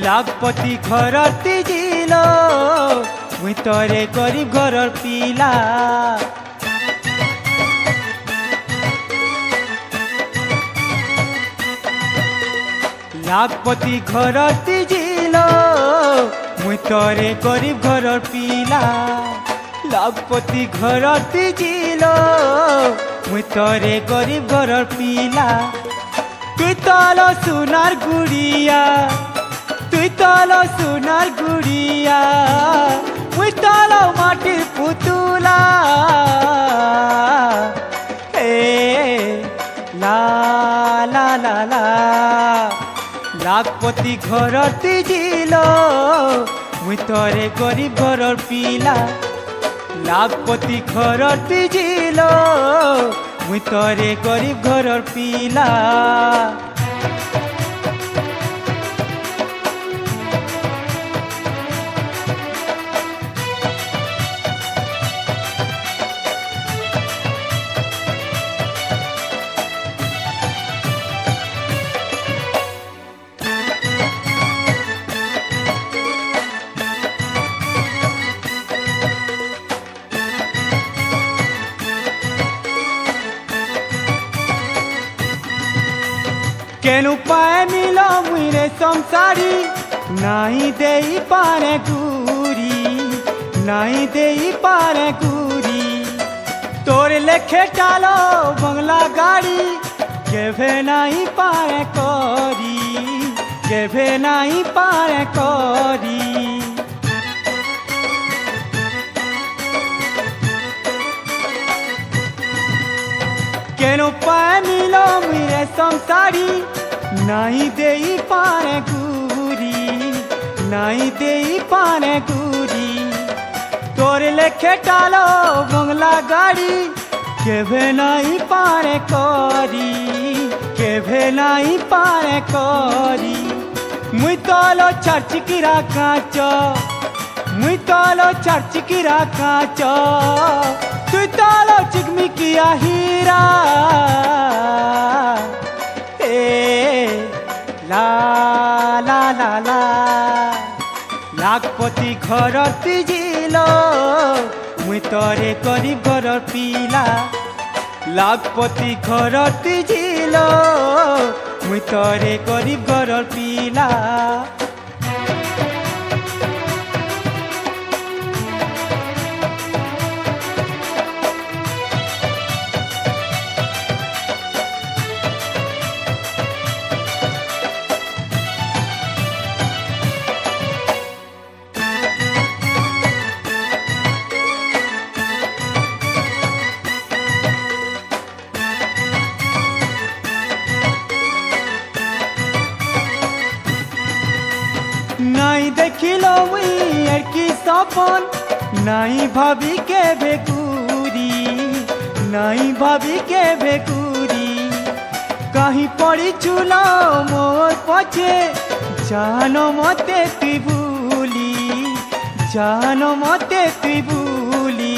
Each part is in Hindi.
लाखपति घर तिजिल मुई तोरे गरीब घर पीला। लाखपति घर तिजिल मुई तोरे गरीब घर पीला। लाखपति घर तिजिल मुई तोरे गरीब घर पीला। तुई तल सोनार गुड़िया तुई तल सोनार गुड़िया मुई तल माटिर पुतुला। ए ला ला ला ला लाखपति घर तिजिल मुई तोरे गरीब घर पीला। लाखपति घर तिजिल मुई तोरे गरीब घर पीला। केनु पाए मिलो मुरे संसारी नहीं दे पारे गुरी नहीं दे पारे गुरी। तोर लेखे टालो बंगला गाड़ी केभे नहीं पारे करी केभे नहीं पारे करी। केनु पाए मिलो मुरे संसारी नहीं दे पारे गुरी नहीं दे पारे गुरी। तोर लेखे टालो बंगला गाड़ी केभे नहीं पारे करी केभे नहीं पारे करी। मुई तलो चारचिकिरा काच मुई तलो चारचिकिरा काच तुई तलो चिकमिकिया हीरा। ला ला ला ला लाखपति घर तिजिल मुई तोरे गरीब घर पीला। लाखपति घर तिजिल मुई तोरे गरीब घर पीला। नहीं देखिलो मुई की सपन नहीं भाभी के भेकुरी नहीं भाभी के भेकुरी। कहीं पड़ी चूलो मोर पछे जानो मते तुई भूली जानो मते तुई भूली।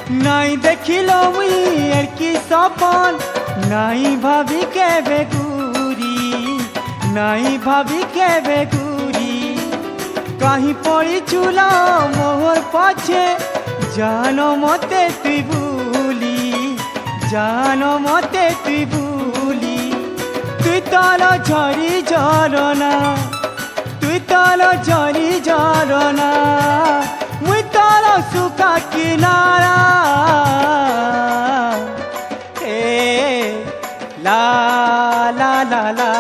नहीं देखिलो मुई की सपन नहीं भाभी के भेकुरी नहीं भाभी के भेकुरी। कहीं पड़ी चूलो मोर पछे जानो मते तुई भूली जानो मते तुई भूली। तुई तलो झरी झरना तुई तलो झरी झरना मुई तलो सुखा किनारा। ला ला ला ला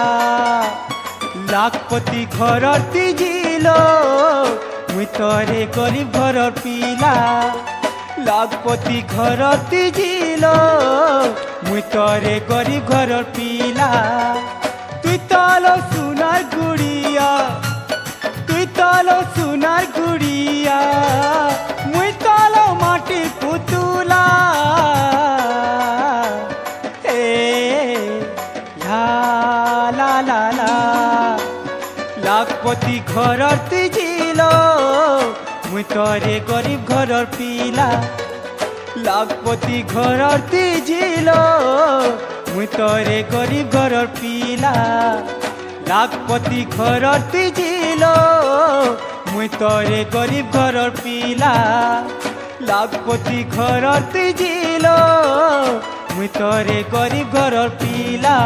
लाखपति घर तिजिल मुई तोरे गरीब घर पीला। लाखपति घर तिजिल मुई तोरे गरीब घर पीला। तुई तलो सोनार गुड़िया तुई तलो सोनार गुड़िया मुई तलो माटी पुतुला। ला ला ला लाखपति घर तिजिल मुई तोरे गरीब घर पीला। লাখপতি ঘরর তিজিল মুই তরে গরিব ঘরর পিলা লাখপতি ঘরর তিজিল মুই তরে গরিব ঘরর পিলা লাখপতি ঘরর তিজিল মুই তরে গরিব ঘরর পিলা।